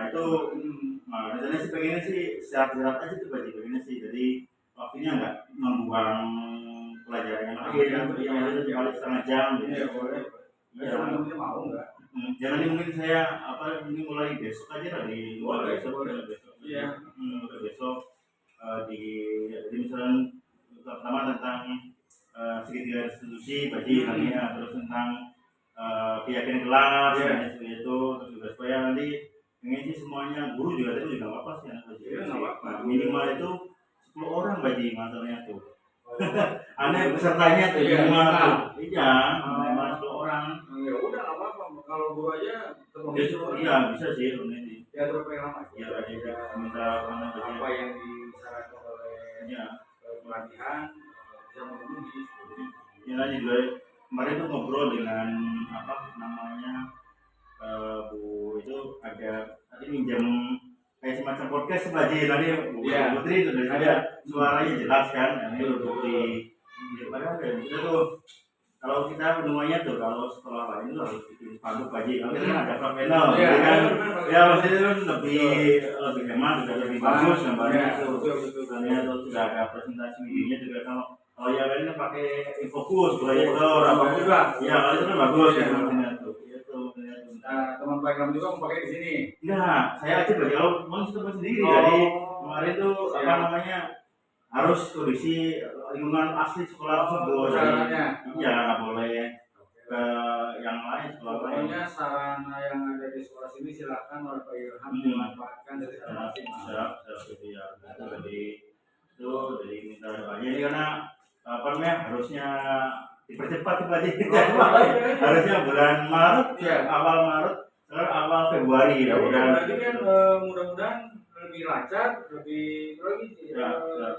itu rencananya sih pengennya sih sehat-sehat aja tuh Pak Ji, pengennya sih. Jadi waktunya nggak membuang pelajaran yang lain. Maksudnya balik setengah jam gitu. Iya boleh. Iya. Teman-temannya mau nggak? Jangan mungkin saya ini mulai besok aja lah di besok. Iya. Besok jadi misalnya pertama tentang segitiga restitusi Baji namanya, terus tentang keyakinan kelas seperti itu, terus juga supaya nanti pengen sih semuanya guru juga tadi juga apa sih anak Baji. Minimal itu 10 orang Baji masalahnya tuh. Aneh pesertanya tuh minimal tuh. Iya, minimal 10 orang. Ya udah nggak apa-apa. Kalau guru aja iya bisa sih ini. Ya terus pengen lama. Iya aja minta apa yang disarankan oleh pelatihan bisa memenuhi. Ya tadi juga kemarin tuh ngobrol dengan apa namanya Bu itu ada tadi minjam kayak semacam podcast Baji tadi Bu Putri itu dari ada suaranya jelas kan, ini bukti padahal itu tuh kalau kita semuanya tuh kalau sekolah lain itu harus bikin spanduk Baji, kalau kita kan ada front panel, kan ya maksudnya itu lebih hemat, juga lebih bagus gambarnya itu, karena sudah ada presentasi videonya juga kalau yang lain kan pakai infokus, proyektor, bagus lah, ya kalau itu kan bagus ya maksudnya tuh. Nah, teman Pak Ilham juga mau pakai di sini. Enggak, saya aja bagi kalau mau coba sendiri. Jadi kemarin tuh apa namanya harus kondisi lingkungan asli sekolah tersebut. Iya, nggak boleh ke yang lain sekolah lain. Pokoknya sarana yang ada di sekolah sini silakan oleh Pak Ilham dimanfaatkan secara maksimal. Jadi itu dari minta banyak karena apa namanya harusnya dipercepat harusnya bulan Maret awal Maret awal Februari ya udah berarti kan mudah-mudahan lebih lancar lebih lagi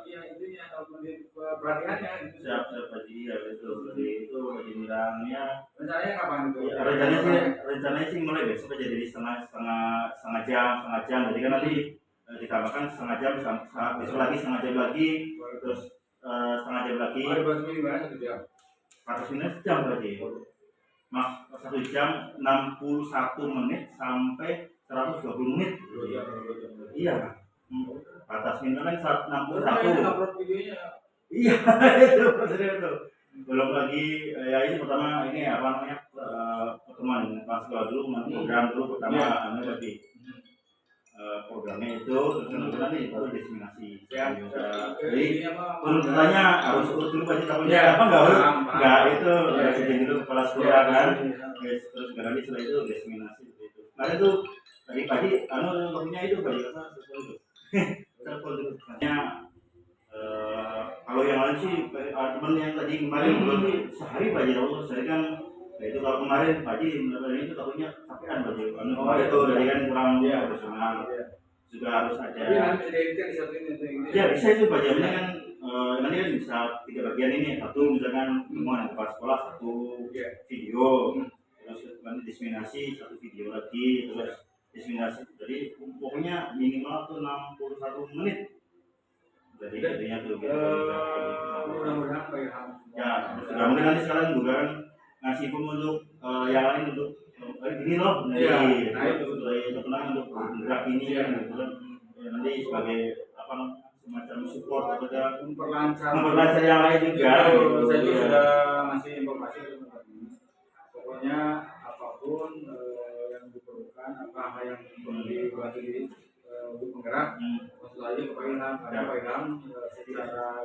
ya intinya pelatihannya gitu. Siap Haji ya betul. Jadi itu rencananya kapan itu? Ya, rencananya sih mulai besok aja jadi setengah jam jadi kan nanti ditambahkan setengah jam besok lagi setengah jam lagi terus setengah jam lagi. Ada bahasa minimal 1 jam. 100 menit jam berarti. Mas 1 jam 61 menit sampai 120 menit. Iya. Batas minimal kan 61. Iya, itu maksudnya itu. Belum lagi ya ini pertama ini apa namanya pertemuan dengan kelas dulu program dulu pertama berarti programnya itu terus kemudian nanti baru diseminasi. Jadi tuntutannya harus urut dulu aja tamunya apa enggak itu jadi dulu kepala sekolah kan terus nanti setelah itu diseminasi itu. Nah itu tadi pagi topiknya itu bagi apa itu telepon dulu kalau yang lain sih teman yang tadi kemarin belum sehari pagi kalau sehari kan itu kalau kemarin pagi itu takutnya capean pagi itu dari kan kurang profesional juga harus ada ya bisa itu pagi ini kan nanti kan bisa 3 bagian ini satu misalkan temuan kepala sekolah 1 video terus nanti diseminasi 1 video lagi terus diseminasi jadi pokoknya minimal tuh 61 menit jadi jadinya tuh mudah-mudahan Pak Ilham ya mungkin nanti sekarang juga kan ngasih pun untuk yang lain untuk ini loh itu terkenal untuk bergerak ini gitu kan nanti sebagai apa semacam support kepada memperlancar yang lain juga saya juga sudah ngasih informasi pokoknya apapun yang diperlukan apa yang perlu dibantu untuk penggerak maksud aja ke Pak Ilham ada Pak Ilham secara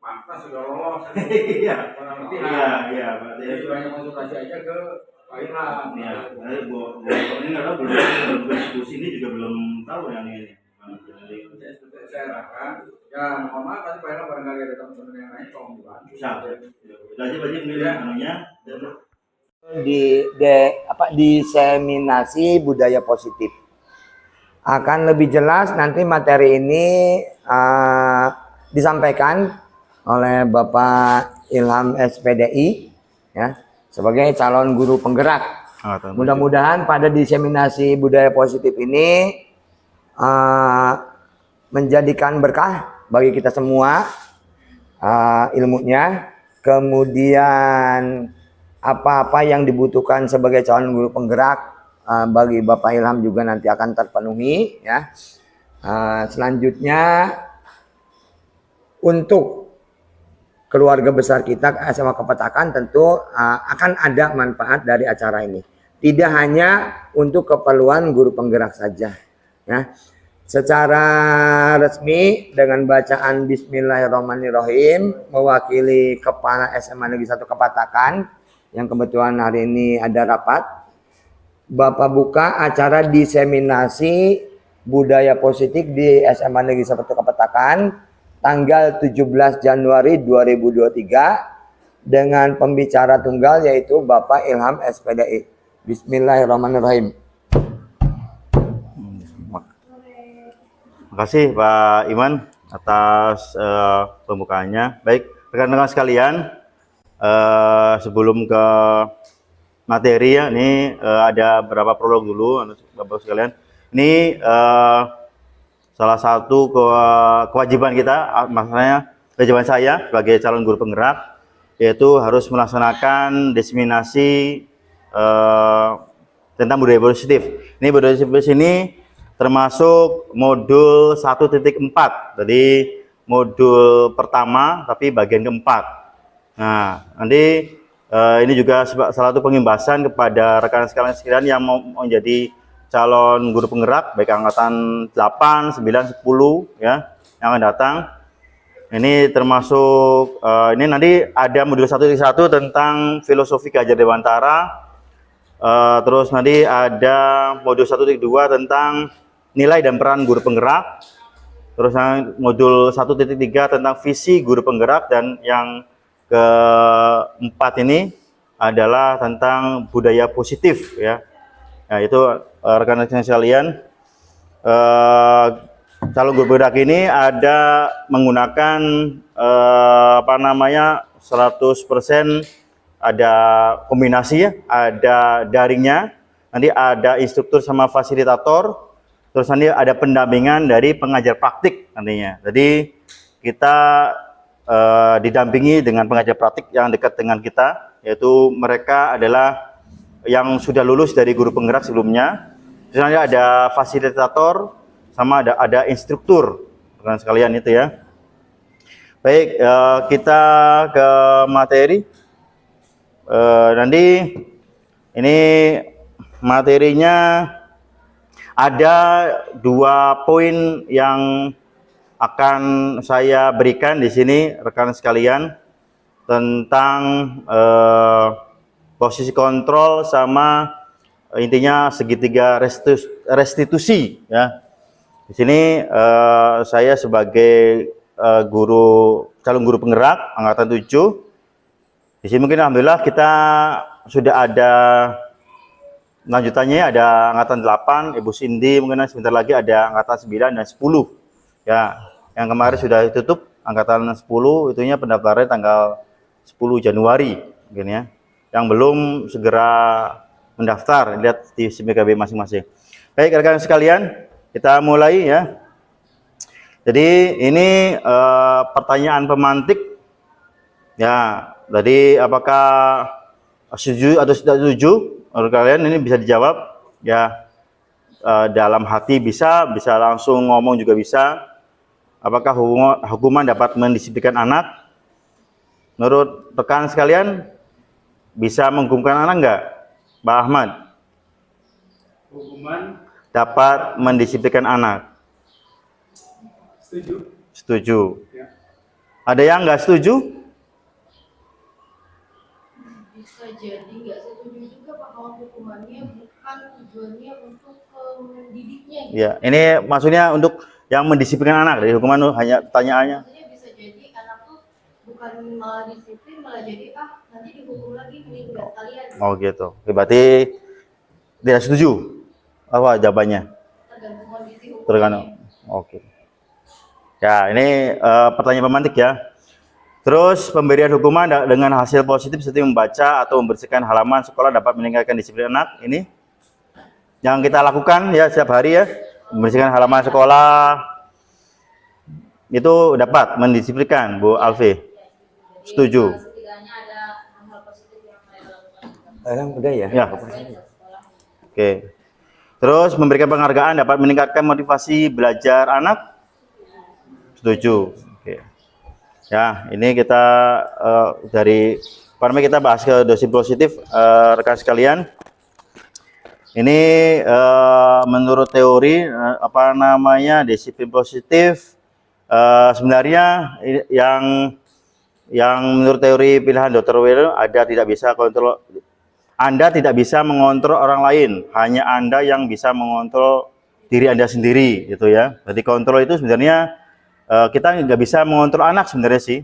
pantas sudah lolos iya berarti banyak konsultasi aja ke Pak Ilham ya ini nggak tahu belum diskusi ini juga belum tahu yang ini saya arahkan ya mohon maaf nanti Pak Ilham barangkali ada teman-teman yang lain tolong dibantu bisa aja anunya diseminasi budaya positif. Akan lebih jelas nanti materi ini disampaikan oleh Bapak Ilham SPDI ya sebagai calon guru penggerak. Mudah-mudahan pada diseminasi budaya positif ini menjadikan berkah bagi kita semua ilmunya, kemudian apa-apa yang dibutuhkan sebagai calon guru penggerak bagi Bapak Ilham juga nanti akan terpenuhi ya. Selanjutnya untuk keluarga besar kita SMA Kepetakan tentu akan ada manfaat dari acara ini. Tidak hanya untuk keperluan guru penggerak saja ya. Secara resmi dengan bacaan Bismillahirrahmanirrahim mewakili Kepala SMA Negeri 1 Kepetakan yang kebetulan hari ini ada rapat, Bapak buka acara diseminasi budaya positif di SMA Negeri 1 Kepetakan tanggal 17 Januari 2023 dengan pembicara tunggal yaitu Bapak Ilham SPDI. Bismillahirrahmanirrahim. Terima kasih Pak Iman atas pembukaannya. Baik, rekan-rekan sekalian, sebelum ke materi ya, ini ada beberapa prolog dulu, Bapak sekalian. Ini salah satu kewajiban kita, maksudnya kewajiban saya sebagai calon guru penggerak, yaitu harus melaksanakan diseminasi tentang budaya positif. Ini budaya positif ini termasuk modul 1.4, jadi modul pertama tapi bagian keempat. Nah, nanti ini juga salah satu pengimbasan kepada rekan sekalian yang mau menjadi calon guru penggerak baik angkatan 8, 9, 10 ya yang akan datang. Ini termasuk ini nanti ada modul 1.1 tentang filosofi Ki Hajar Dewantara. Terus nanti ada modul 1.2 tentang nilai dan peran guru penggerak. Terus modul 1.3 tentang visi guru penggerak, dan yang keempat ini adalah tentang budaya positif ya. Nah, itu rekan-rekan sekalian, calon guru penggerak ini ada menggunakan 100% ada kombinasi ya, ada daringnya, nanti ada instruktur sama fasilitator. Terus nanti ada pendampingan dari pengajar praktik nantinya. Jadi kita didampingi dengan pengajar praktik yang dekat dengan kita, yaitu mereka adalah yang sudah lulus dari guru penggerak sebelumnya. Terus nanti ada fasilitator sama ada instruktur, rekan sekalian itu ya. Baik, kita ke materi. Nanti ini materinya ada 2 poin yang akan saya berikan di sini rekan sekalian tentang posisi kontrol sama intinya segitiga restitusi ya. Di sini saya sebagai calon guru penggerak angkatan 7. Di sini mungkin alhamdulillah kita sudah ada lanjutannya, ada angkatan 8, Ibu Cindy mungkin sebentar lagi ada angkatan 9 dan 10 ya. Yang kemarin sudah ditutup angkatan 10 itunya pendaftarannya tanggal 10 Januari mungkin ya. Yang belum segera mendaftar, lihat di SIMBKB masing-masing. Baik rekan sekalian, kita mulai ya. Jadi ini pertanyaan pemantik ya. Jadi apakah setuju atau tidak setuju? Menurut kalian ini bisa dijawab ya, dalam hati bisa langsung ngomong juga bisa. Apakah hukuman dapat mendisiplinkan anak? Menurut rekan sekalian bisa menghukumkan anak enggak, Pak Ahmad? Hukuman dapat mendisiplinkan anak. setuju. Setuju. Ya. Ada yang enggak setuju? Bisa jadi nggak setuju juga Pak, kalau hukumannya bukan tujuannya untuk mendidiknya gitu. Ya, ini maksudnya untuk yang mendisiplinkan anak. Dari hukuman hanya pertanyaannya. Maksudnya bisa jadi anak tuh bukan malah disiplin, malah jadi nanti dihukum lagi meninggal sekalian. Oh gitu. Oke, berarti tidak setuju. Apa jawabannya? Tergantung kondisi hukumnya. Tergantung. Oke. Ya, ini pertanyaan pemantik ya. Terus pemberian hukuman dengan hasil positif seperti membaca atau membersihkan halaman sekolah dapat meningkatkan disiplin anak. Ini yang kita lakukan ya setiap hari ya, membersihkan halaman sekolah itu dapat mendisiplinkan, Bu Alfi. Setuju. Setidaknya ada hal positif yang saya lakukan. Udah ya? Ya. Oke. Terus memberikan penghargaan dapat meningkatkan motivasi belajar anak. Setuju. Oke. Ya, ini kita dari apa namanya, kita bahas ke dosis positif, rekan sekalian. Ini menurut teori apa namanya disiplin positif sebenarnya yang menurut teori pilihan Dr. Will ada tidak bisa kontrol. Anda tidak bisa mengontrol orang lain, hanya Anda yang bisa mengontrol diri Anda sendiri, gitu ya. Jadi kontrol itu sebenarnya kita nggak bisa mengontrol anak sebenarnya sih,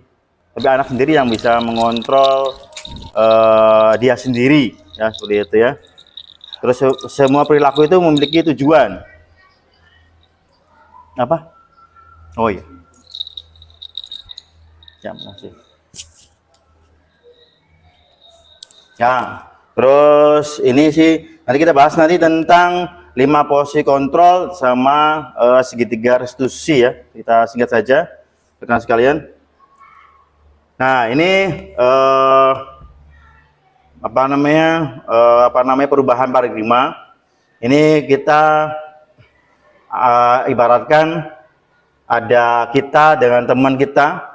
tapi anak sendiri yang bisa mengontrol dia sendiri, ya seperti itu ya. Terus semua perilaku itu memiliki tujuan. Apa? Oh iya. Ya, makasih. Ya, terus ini sih nanti kita bahas nanti tentang 5 posisi kontrol sama segitiga restitusi ya. Kita singkat saja, rekan sekalian. Nah, ini apa namanya perubahan paradigma. Ini kita ibaratkan ada kita dengan teman kita,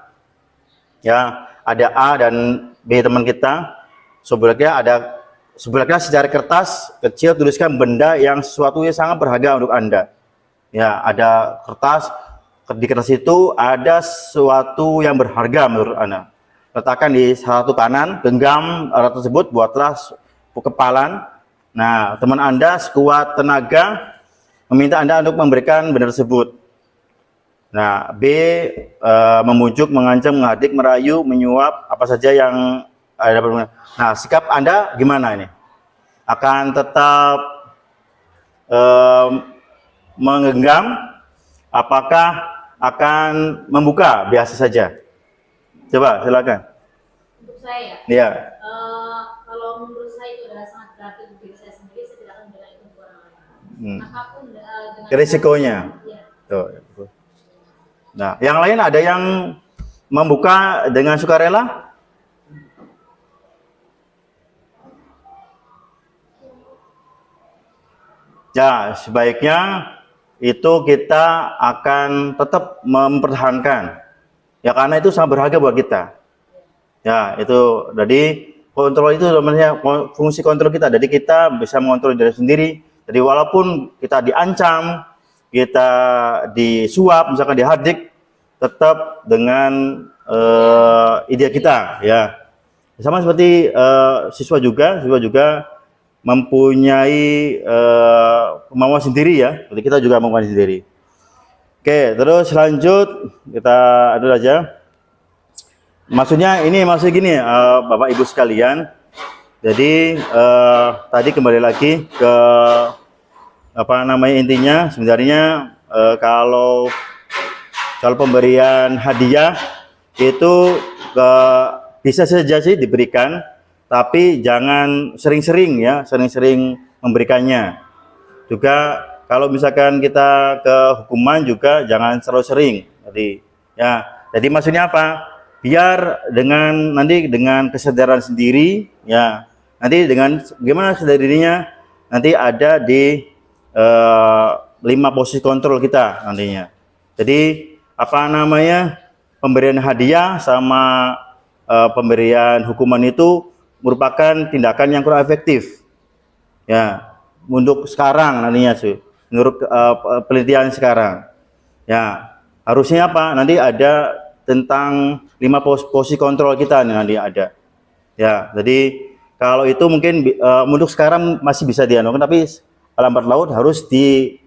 ya, ada A dan B teman kita. Sebelumnya secara kertas kecil tuliskan benda yang sesuatu yang sangat berharga untuk Anda. Ya, ada kertas, di kertas itu ada sesuatu yang berharga menurut Anda. Letakkan di satu kanan, genggam alat tersebut, buatlah kepalan. Nah, teman Anda sekuat tenaga meminta Anda untuk memberikan benda tersebut. Nah, B memujuk, mengancam, menghadik, merayu, menyuap, apa saja yang ada. Nah, sikap Anda gimana ini? Akan tetap menggenggam? Apakah akan membuka biasa saja? Coba silakan. Untuk saya, Iya. kalau menurut saya itu adalah sangat berarti untuk diri saya sendiri, saya tidak akan membela itu untuk orang lain. Apapun dengan Risikonya. Ya. Tuh. Nah, yang lain ada yang membuka dengan sukarela? Ya, sebaiknya itu kita akan tetap mempertahankan. Ya, karena itu sangat berharga buat kita. Ya, itu jadi kontrol itu namanya fungsi kontrol kita. Jadi kita bisa mengontrol diri sendiri. Jadi walaupun kita diancam, kita disuap, misalkan dihadik, tetap dengan ide kita, ya. Sama seperti siswa juga mempunyai kemauan sendiri ya. Jadi kita juga mempunyai sendiri. Oke, terus lanjut kita ada aja. Maksudnya gini, Bapak Ibu sekalian. Jadi tadi kembali lagi ke apa namanya intinya sebenarnya kalau pemberian hadiah itu bisa saja sih diberikan, tapi jangan sering-sering ya, sering-sering memberikannya. Juga kalau misalkan kita ke hukuman juga jangan terlalu sering. Jadi maksudnya apa? Biar nanti dengan kesadaran sendiri, ya. Nanti dengan gimana sadar dirinya, nanti ada di 5 posisi kontrol kita nantinya. Jadi apa namanya pemberian hadiah sama pemberian hukuman itu merupakan tindakan yang kurang efektif. Ya, untuk sekarang nantinya sih, menurut penelitian sekarang. Ya, harusnya apa? Nanti ada tentang 5 posisi kontrol kita nanti ada. Ya, jadi kalau itu mungkin untuk sekarang masih bisa dianukan, tapi lambat laut harus dikurangin.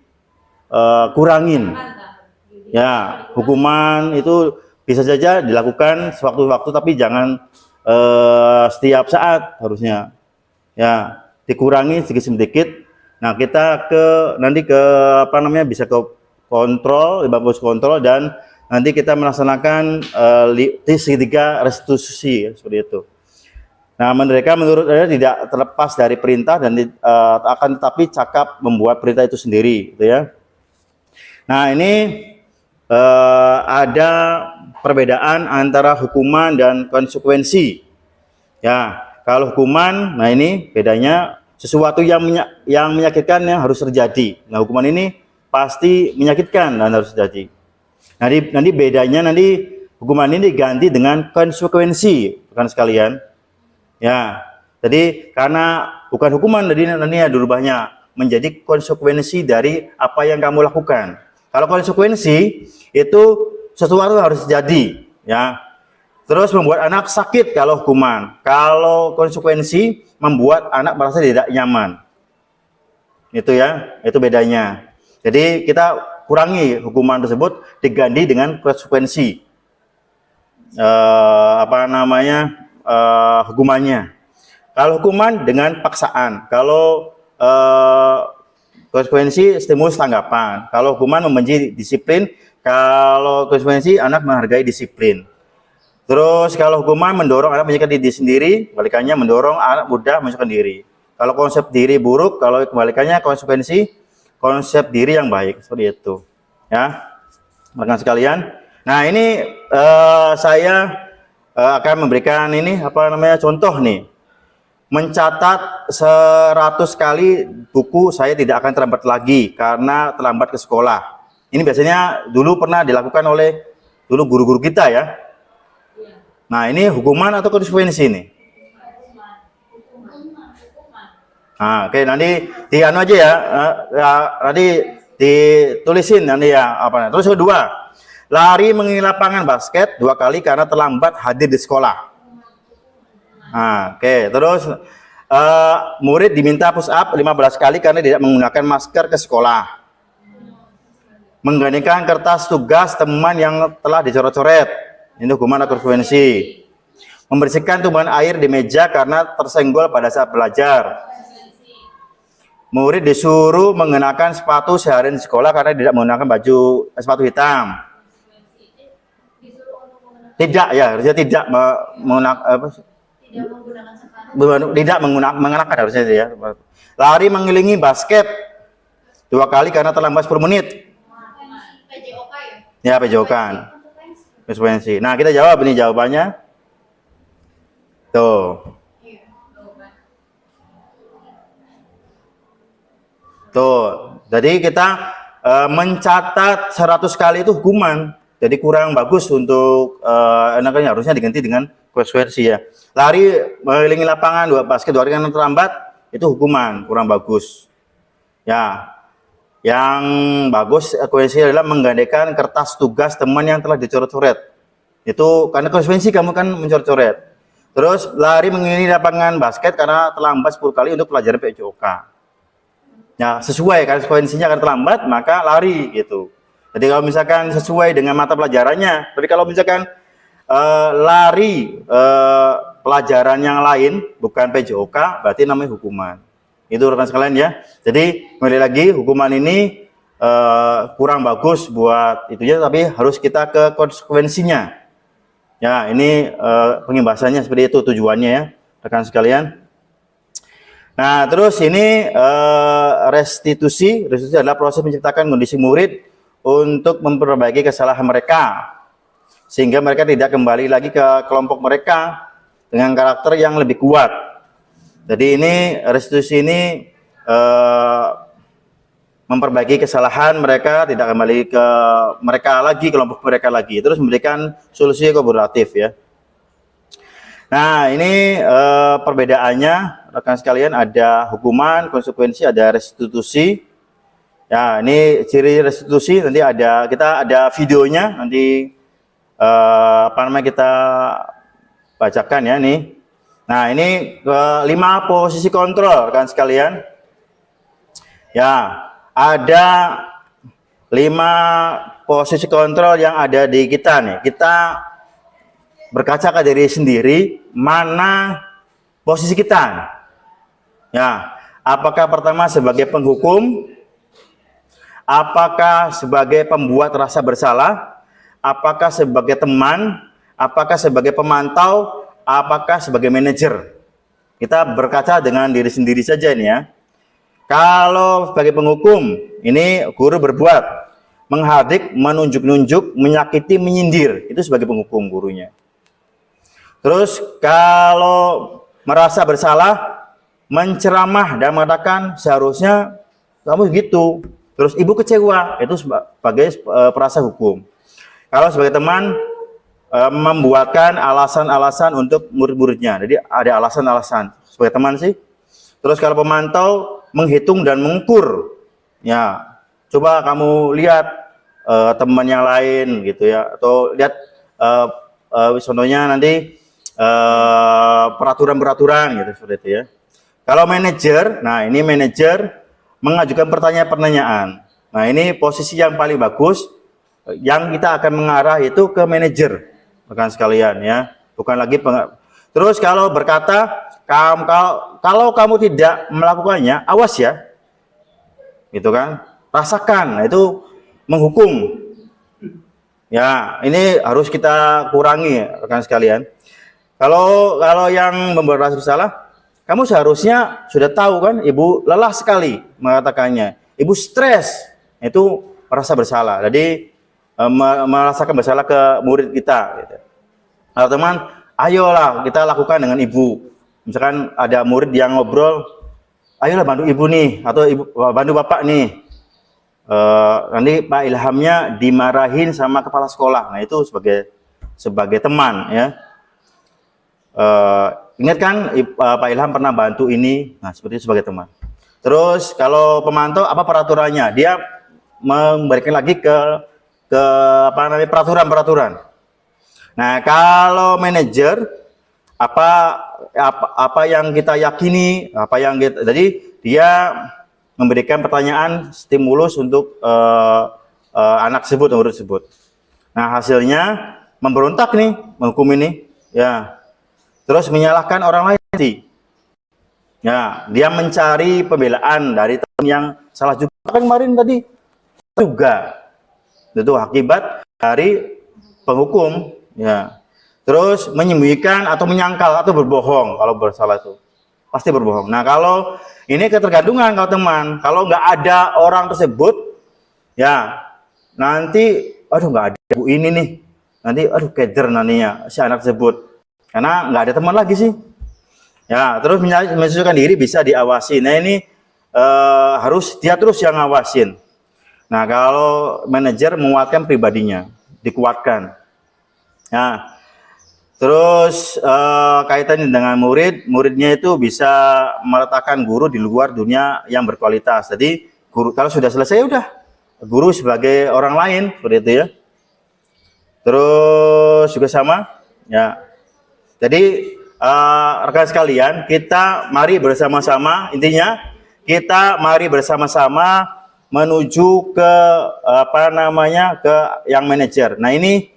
Ya, hukuman itu bisa saja dilakukan sewaktu-waktu, tapi jangan setiap saat harusnya. Ya, dikurangi sedikit-sedikit. Nah, kita nanti ke apa namanya bisa ke kontrol, 5 posisi kontrol, dan nanti kita melaksanakan segitiga restitusi ya, seperti itu. Nah, mereka menurut saya tidak terlepas dari perintah dan akan tetapi cakap membuat perintah itu sendiri, gitu ya. Nah, ini ada perbedaan antara hukuman dan konsekuensi. Ya, kalau hukuman, nah ini bedanya sesuatu yang menyakitkan yang harus terjadi. Nah, hukuman ini pasti menyakitkan dan harus terjadi. Nanti bedanya nanti hukuman ini diganti dengan konsekuensi, bukan sekalian. Ya, jadi karena bukan hukuman, jadi nanti ya dirubahnya menjadi konsekuensi dari apa yang kamu lakukan. Kalau konsekuensi itu sesuatu harus terjadi, ya. Terus membuat anak sakit kalau hukuman. Kalau konsekuensi membuat anak merasa tidak nyaman. Itu ya, itu bedanya. Jadi kita kurangi hukuman tersebut diganti dengan konsekuensi. Hukumannya. Kalau hukuman dengan paksaan. Kalau konsekuensi stimulus tanggapan. Kalau hukuman membenci disiplin. Kalau konsekuensi anak menghargai disiplin. Terus kalau hukuman mendorong anak menyikapkan diri sendiri, kebalikannya mendorong anak mudah menyikapkan diri. Kalau konsep diri buruk, kalau kebalikannya konsekuensi konsep diri yang baik, seperti itu. Ya, rekan sekalian. Nah ini saya akan memberikan ini contoh nih. Mencatat 100 kali buku saya tidak akan terlambat lagi karena terlambat ke sekolah. Ini biasanya dulu pernah dilakukan oleh guru-guru kita ya. Nah, ini hukuman atau konsekuensi ini? Nah, oke, nanti di anu aja ya, nanti ditulisin nanti ya Terus kedua, lari mengelilingi lapangan basket 2 kali karena terlambat hadir di sekolah. Nah, oke, terus murid diminta push up 15 kali karena tidak menggunakan masker ke sekolah. Menggandakan kertas tugas teman yang telah dicoret-coret. Ini hukuman atau konsekuensi. Membersihkan tumbuhan air di meja karena tersenggol pada saat belajar. Murid disuruh mengenakan sepatu seharian di sekolah karena tidak menggunakan sepatu hitam. Tidak ya, harusnya tidak mengenakan harusnya ya. Lari mengelilingi basket 2 kali karena terlambat 10 menit. PJOK ya? Ya, PJOK. Konsekuensi. Nah, kita jawab ini jawabannya. Tuh. Tuh. Jadi kita mencatat 100 kali itu hukuman. Jadi kurang bagus untuk harusnya diganti dengan konsekuensi ya. Lari mengelilingi lapangan 2 basket 2 kali karena terlambat itu hukuman, kurang bagus. Ya. Yang bagus konsekuensi adalah menggandakan kertas tugas teman yang telah dicoret-coret. Itu karena konsekuensi kamu kan mencoret-coret. Terus lari mengelilingi lapangan basket karena terlambat 10 kali untuk pelajaran PJOK. Ya, sesuai konsekuensinya akan terlambat, maka lari gitu. Jadi kalau misalkan sesuai dengan mata pelajarannya, tapi kalau misalkan lari pelajaran yang lain bukan PJOK, berarti namanya hukuman. Itu rekan sekalian ya. Jadi kembali lagi hukuman ini kurang bagus buat itunya, tapi harus kita ke konsekuensinya. Ya, ini pengimbasannya seperti itu tujuannya ya, rekan sekalian. Nah, terus ini restitusi. Restitusi adalah proses menciptakan kondisi murid untuk memperbaiki kesalahan mereka sehingga mereka tidak kembali lagi ke kelompok mereka dengan karakter yang lebih kuat. Jadi ini restitusi ini memperbaiki kesalahan mereka, tidak kembali ke mereka lagi, kelompok mereka lagi. Terus memberikan solusi kolaboratif ya. Nah, ini perbedaannya rekan sekalian, ada hukuman, konsekuensi, ada restitusi. Ya, ini ciri restitusi nanti kita ada videonya nanti kita bacakan ya nih. Nah, ini 5 posisi kontrol rekan sekalian. Ya, ada 5 posisi kontrol yang ada di kita nih. Kita berkaca ke diri sendiri, mana posisi kita. Ya, apakah pertama sebagai penghukum, apakah sebagai pembuat rasa bersalah, apakah sebagai teman, apakah sebagai pemantau, apakah sebagai manajer. Kita berkaca dengan diri sendiri saja nih ya. Kalau sebagai penghukum, ini guru berbuat menghardik, menunjuk-nunjuk, menyakiti, menyindir, itu sebagai penghukum gurunya. Terus kalau merasa bersalah, menceramah dan mengatakan seharusnya kamu gitu. Terus ibu kecewa, itu sebagai perasa hukum. Kalau sebagai teman membuatkan alasan-alasan untuk murid-muridnya, jadi ada alasan-alasan sebagai teman sih. Terus kalau pemantau menghitung dan mengukur, ya coba kamu lihat teman yang lain gitu ya, atau lihat contohnya nanti peraturan-peraturan gitu seperti itu ya. Kalau manajer, nah ini manajer mengajukan pertanyaan-pertanyaan. Nah ini posisi yang paling bagus, yang kita akan mengarah itu ke manajer, rekan sekalian ya, bukan lagi terus kalau berkata, kalau kamu tidak melakukannya, awas ya, gitu kan, rasakan. Nah, itu menghukum. Ya, ini harus kita kurangi, rekan sekalian. Kalau yang membuat rasa bersalah, kamu seharusnya sudah tahu kan, ibu lelah sekali mengatakannya, ibu stres, itu merasa bersalah. Jadi merasakan bersalah ke murid kita. Gitu. Nah, teman, ayolah kita lakukan dengan ibu. Misalkan ada murid yang ngobrol, ayolah bantu ibu nih, atau ibu bantu bapak nih. Nanti Pak Ilhamnya dimarahin sama kepala sekolah. Nah itu sebagai teman ya. Ingat kan Pak Ilham pernah bantu ini, nah seperti itu sebagai teman. Terus kalau pemantau apa peraturannya? Dia memberikan lagi ke apa namanya peraturan. Nah kalau manajer apa yang kita yakini, jadi dia memberikan pertanyaan stimulus untuk anak murid tersebut. Nah hasilnya memberontak nih, menghukum ini, ya. Terus menyalahkan orang lain sih. Ya, dia mencari pembelaan dari teman yang salah juga. Kan kemarin tadi juga. Itu akibat dari penghukum, ya. Terus menyembunyikan atau menyangkal atau berbohong kalau bersalah itu. Pasti berbohong. Nah, kalau ini ketergantungan kalau teman. Kalau nggak ada orang tersebut, ya nanti aduh nggak ada bu ini nih. Nanti aduh keder nantinya si anak tersebut. Karena nggak ada teman lagi sih. Ya, terus menyesuaikan diri bisa diawasi. Nah ini harus dia terus yang ngawasin. Nah kalau manajer menguatkan pribadinya, dikuatkan. Nah, terus kaitannya dengan muridnya itu bisa meletakkan guru di luar dunia yang berkualitas. Jadi guru kalau sudah selesai udah guru sebagai orang lain seperti itu ya. Terus juga sama, ya. Jadi rekan sekalian, kita mari bersama-sama, intinya kita mari bersama-sama menuju ke apa namanya ke yang manajer. Nah ini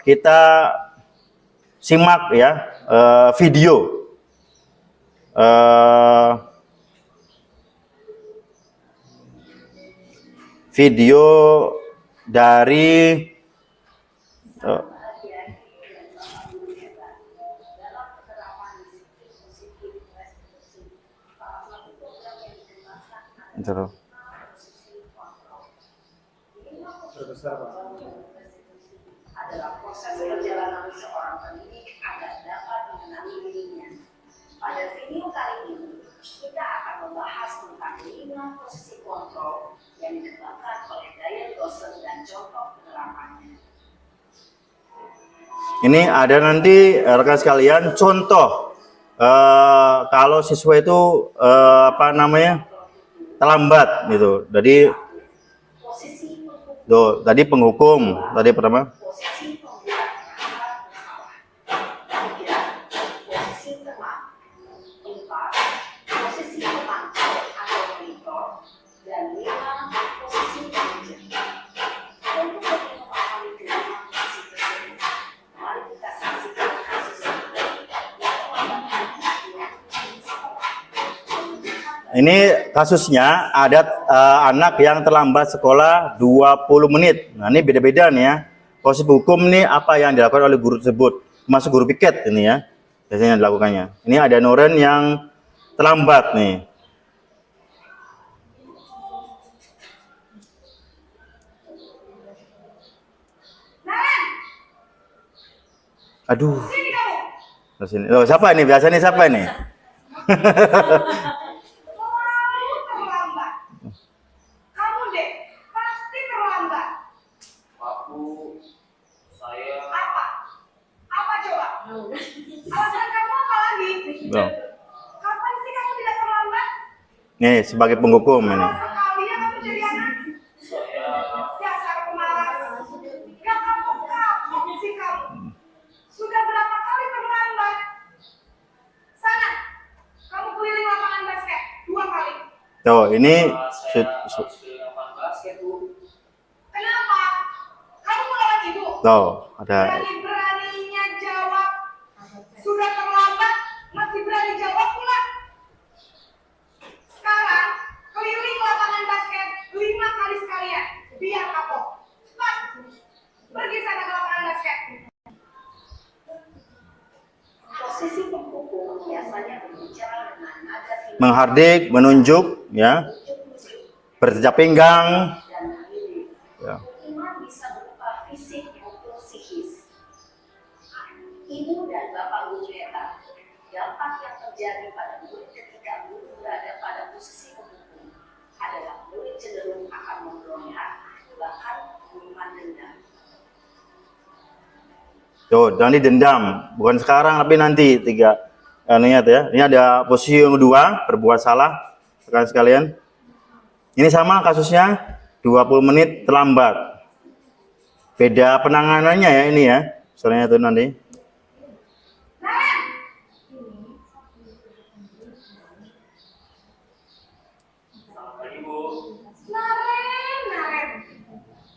kita simak ya video dari adalah proses perjalanan seorang pendidik agar dapat mengenali dirinya. Pada video kali ini, kita akan membahas tentang 5 posisi kontrol yang dikembangkan oleh gaya dosen dan contoh penerapannya. Ini ada nanti rekan sekalian contoh kalau siswa itu apa namanya terlambat gitu. Jadi tadi penghukum tadi pertama. Posisi pembuat bersalah. 3. Posisi teman. 4. Posisi pemantau atau monitor. Dan 5. Posisi manajer. Untuk lebih memahami kelima posisi tersebut, mari kita saksikan kasus Ini kasusnya ada anak yang terlambat sekolah 20 menit. Nah, ini beda-beda nih ya. Posisi hukum nih apa yang dilakukan oleh guru tersebut. Masuk guru piket ini ya. Biasanya dilakukannya. Ini ada Noren yang terlambat nih. Aduh. Sini. Loh, siapa ini? Biasanya siapa ini? Selalu terlambat. Kamu deh, pasti terlambat. Aku, saya Apa? Apa coba? Alasan kamu apa lagi? Tuh. Kapan sih kamu tidak terlambat? Nih sebagai penghukum ini. Kalau sekali ya kamu jadi anak. saya Dasar pemalas. Gak kapok-kapok sih kamu. Sudah berapa kali terlambat? Sana, kamu keliling lapangan basket 2 kali. Tuh ini saya harus ke lapangan basket, Bu. Kenapa? Kamu melawan ibu. tuh ada Berani-beraninya jawab. Sudah terlambat, masih berani jawab pula. Sekarang, keliling lapangan basket 5 kali sekalian. Biar kapok. Cepat. Pergi sana ke lapangan basket. Posisi penghukum biasanya berbicara dengan nada tinggi menghardik, menunjuk, ya, berjejak pinggang. dan diri. Ya. Hukuman bisa berupa fisik maupun psikis. Ibu dan bapak guru eta, dampak yang terjadi pada murid ketika guru berada pada posisi penghukum adalah murid cenderung akan memberontak, bahkan hukuman dendam. Tuh, nanti dendam, bukan sekarang tapi nanti 3. Lihat ya, ini ada posisi yang kedua, berbuat salah, rekan sekalian. Ini sama kasusnya, 20 menit terlambat. Beda penanganannya ya ini ya, misalnya itu nanti. Selamat pagi, Bu. Naren,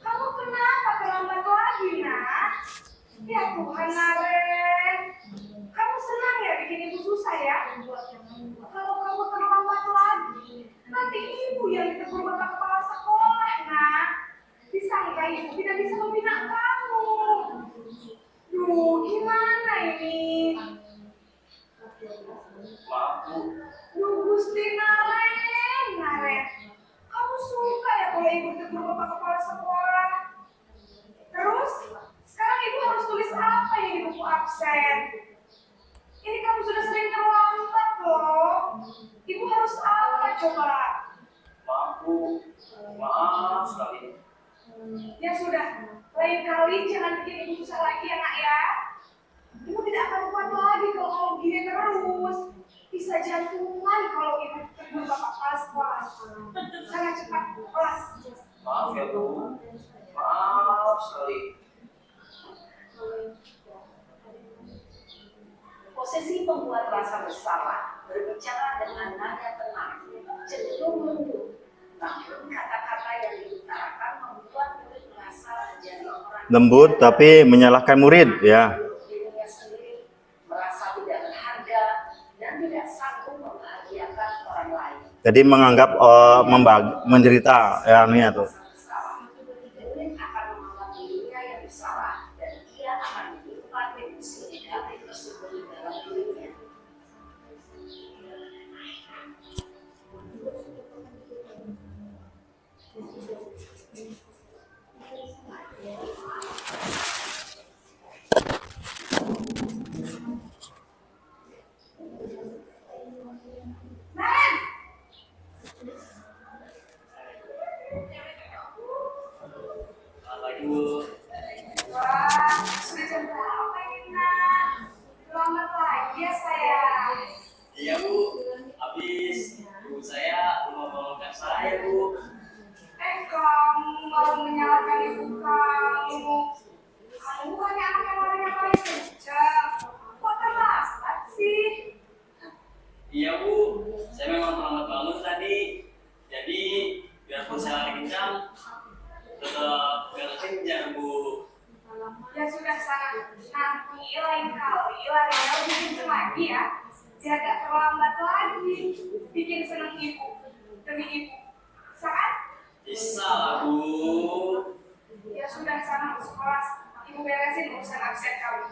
kamu kenapa terlambat lagi, nak? Ya Tuhan, Naren, kamu senang ya bikin ibu susah ya? Kalau kamu terlambat lagi, nanti ibu yang ditegur bapak kepala sekolah, nak. Disangka ibu tidak bisa membina kamu. Duh, gimana ini? Maaf, Bu. Duh, Gusti Naren, kamu suka ya kalau ibu ditegur bapak kepala sekolah? Terus, sekarang ibu harus tulis apa yang di buku absen? Ini kamu sudah sering terlambat loh. Ibu harus apa coba? Maaf, Bu. Maaf sekali. Ya sudah, lain kali jangan bikin ibu susah lagi ya nak ya. Ibu tidak akan kuat lagi kalau kamu begini terus. Bisa jantungan kalau ibu tegur bapak kepala sekolah. Sangat cepat kelas. Maaf ya, Bu. Maaf sekali. Posisi pembuat rasa bersalah berbicara dengan nada tenang, cenderung lembut. Namun kata-kata yang diutarakan membuat murid merasa menjadi orang Lembut tapi menyalahkan murid ya. dirinya sendiri, merasa tidak berharga dan tidak sanggup membahagiakan orang lain. Jadi menganggap menderita ya ini tuh. Bersalah. Murid akan menganggap dirinya yang bersalah dan ia akan menyimpan emosi negatif tersebut di dalam dirinya. Naren! Selamat pagi, Bu. Wah, sudah jam berapa ini, nak? Selamat pagi ya, sayang. Iya, Bu. Habis ibu saya belum membangunkan saya, Bu. Kamu malah menyalahkan ibu kamu. Kamu bukannya anak yang orangnya paling kencang. Kok terlambat sih? Iya, Bu. Saya memang terlambat bangun tadi. Jadi, biarpun saya lari kencang, tetap gak kencang, Bu. Ya sudah sana. Nanti lain kali larinya lebih kencang lagi ya. Jaga terlambat lagi. Bikin seneng ibu. Demi ibu. Saat? Bisa lah, Bu. Ya sudah sana masuk kelas. Ibu beresin urusan absen kamu.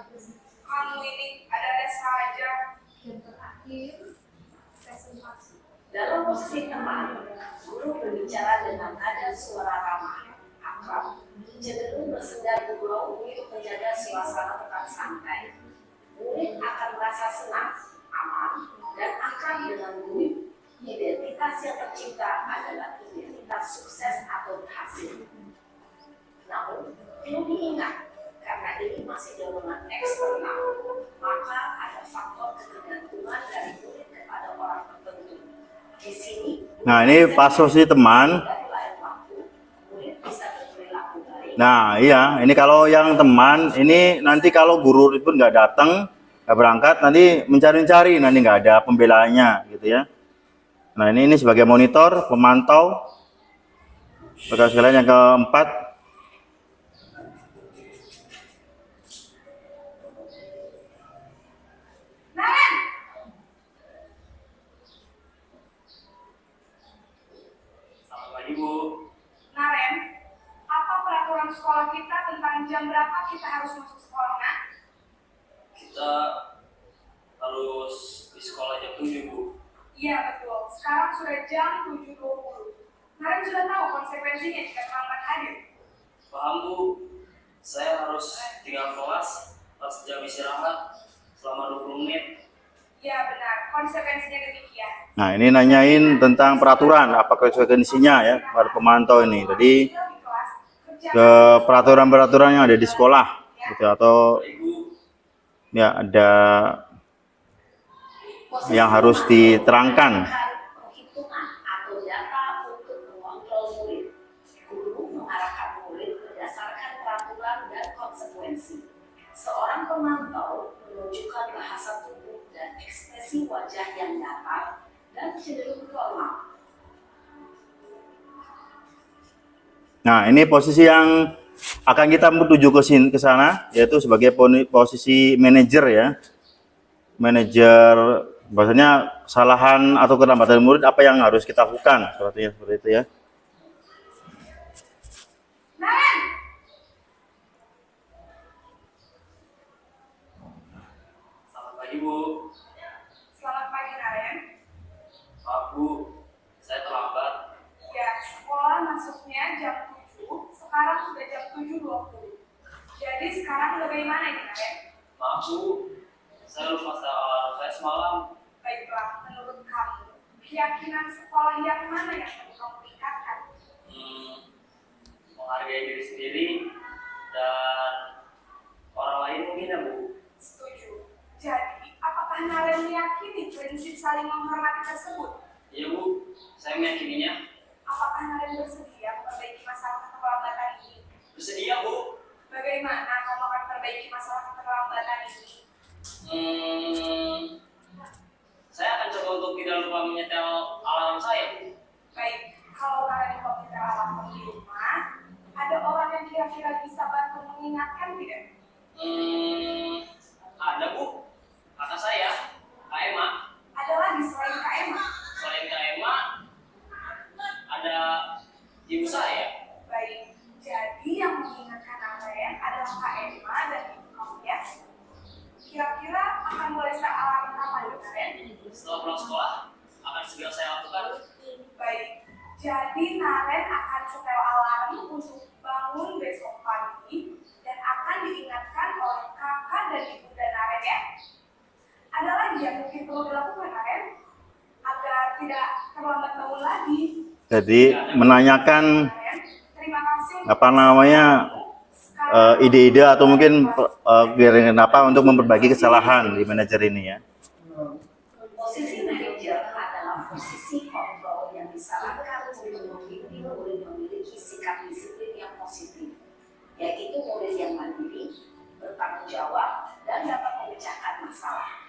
Kamu ini ada-ada saja. Dan terakhir, presentasi. Dalam posisi teman, guru berbicara dengan nada suara ramah, akrab, cenderung bersenda gurau untuk menjaga suasana tetap santai. Murid akan merasa senang, aman, dan akrab dengan guru. Identitas yang tercipta adalah identitas sukses atau berhasil. Namun, perlu diingat, karena ini masih dorongan eksternal, maka ada faktor ketergantungan dari murid kepada orang tertentu. Di sini, Nah, ini pas posisi teman. Nah, iya, ini kalau yang teman, ini nanti kalau guru itu nggak datang, nggak berangkat, nanti mencari-cari, nanti nggak ada pembelaannya, gitu ya. Nah, ini sebagai monitor, pemantau. Bapak sekalian yang keempat. Selamat pagi, Bu. Naren, apa peraturan sekolah kita tentang jam berapa kita harus masuk sekolah, Nak? Kita harus di sekolah jam 7, Bu. Iya, betul. Sekarang sudah jam 7.20. Naren sudah tahu konsekuensinya jika terlambat hadir. Paham, Bu? Saya harus tinggal kelas pas jam istirahat selama 20 menit. Iya, benar. Konsekuensinya demikian. Nah, ini nanyain tentang peraturan, apa konsekuensinya ya, para pemantau ini. Jadi, ke peraturan-peraturan yang ada di sekolah, gitu, atau Baik, Bu. ya ada yang harus diterangkan. Perhitungan atau data untuk mengontrol murid. Guru mengarahkan murid berdasarkan peraturan dan konsekuensi. Seorang pemantau menunjukkan bahasa tubuh dan ekspresi wajah yang datar dan cenderung formal. Nah, ini posisi yang akan kita menuju ke sana, yaitu sebagai posisi manajer ya. Manajer, bahasanya kesalahan atau keterlambatan murid apa yang harus kita lakukan, seperti itu ya. Naren! Selamat pagi, Bu. Selamat pagi, Naren. Maaf, Bu. Saya terlambat. Ya, sekolah masuknya jam 7, sekarang sudah jam 7.20. Jadi sekarang bagaimana ini, Naren? Maaf, Bu. Saya lupa alarm saya semalam. Baiklah, menurut kamu, keyakinan sekolah yang mana yang perlu kamu tingkatkan? Menghargai diri sendiri dan orang lain mungkin ya, Bu. Setuju. Jadi, apakah Naren meyakini prinsip saling menghormati tersebut? Iya, Bu. Saya meyakininya. Apakah Naren bersedia memperbaiki masalah keterlambatan ini? Bersedia, Bu. Bagaimana kamu akan perbaiki masalah keterlambatan ini? Saya akan coba untuk tidak lupa menyetel alarm saya, Bu. Baik, kalau Naren komputer alarm di rumah, ada orang yang kira-kira bisa bantu mengingatkan tidak? Ada, Bu. Kakak saya, Kak Emma. Ada lagi selain Kak Emma? Selain Kak Emma, ada ibu saya. Baik, jadi yang mengingatkan Naren adalah Kak Emma dan ibu kamu ya? Kira-kira akan mulai start alarm kapan ya, Naren? Setelah pulang sekolah, akan segera saya lakukan. Baik, jadi Naren akan setel alarm untuk bangun besok pagi dan akan diingatkan oleh kakak dan ibunda Naren ya. Ada lagi yang mungkin perlu dilakukan Naren agar tidak terlambat bangun lagi. Jadi menanyakan Naren, terima kasih untuk apa namanya ide-ide atau mungkin kenapa untuk memperbaiki kesalahan di manajer ini ya. Posisi manajer adalah posisi kontrol yang disarankan untuk membimbing murid memiliki sikap disiplin yang positif, yaitu murid yang mandiri, bertanggung jawab, dan dapat memecahkan masalah.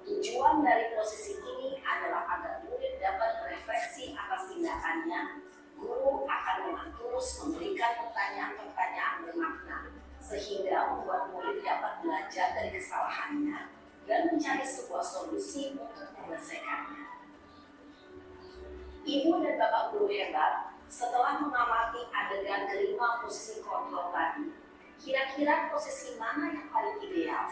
Tujuan dari posisi ini adalah agar murid dapat berefleksi atas tindakannya. Guru akan dengan tulus memberikan pertanyaan-pertanyaan bermakna, sehingga membuat murid dapat belajar dari kesalahannya dan mencari sebuah solusi untuk menyelesaikannya. Ibu dan bapak guru hebat, setelah mengamati adegan kelima posisi kontrol tadi, kira-kira posisi mana yang paling ideal?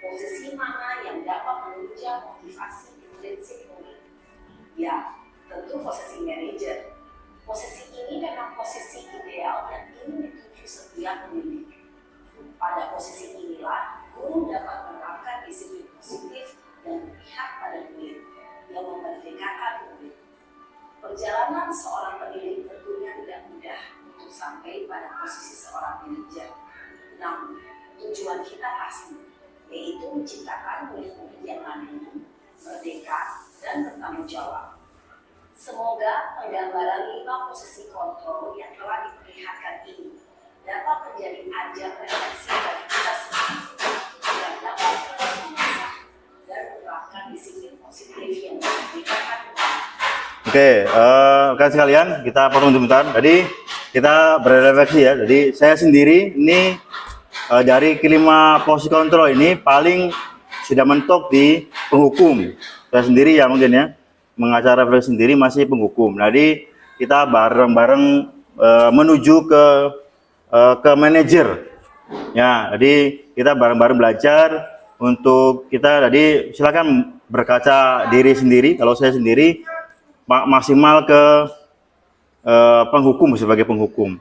Posisi mana yang dapat menunjang motivasi intrinsik murid? Ya, tentu posisi manajer. Posisi ini memang posisi ideal yang ingin dituju setiap pendidik. Pada posisi inilah, guru dapat menerapkan disiplin positif dan berpihak pada murid. Perjalanan seorang pendidik tentunya tidak mudah untuk sampai pada posisi seorang manajer. Namun, tujuan kita pasti, yaitu menciptakan murid-murid yang mandiri, merdeka, dan bertanggung jawab. Semoga penggambaran 5 posisi kontrol yang telah diperlihatkan ini dapat menjadi ajang refleksi bagi kita semua dan dapat mengasah dan menerapkan disiplin positif yang diberikan. Oke, rekan sekalian, kita potong sebentar. Jadi kita berrefleksi ya. Jadi saya sendiri ini dari kelima posisi kontrol ini paling sudah mentok di penghukum. Saya sendiri ya mungkin ya, mengacara refleksi sendiri masih penghukum. Jadi kita bareng-bareng menuju ke manajer. Ya, jadi kita bareng-bareng belajar untuk kita. Tadi silakan berkaca diri sendiri. Kalau saya sendiri maksimal ke penghukum, sebagai penghukum.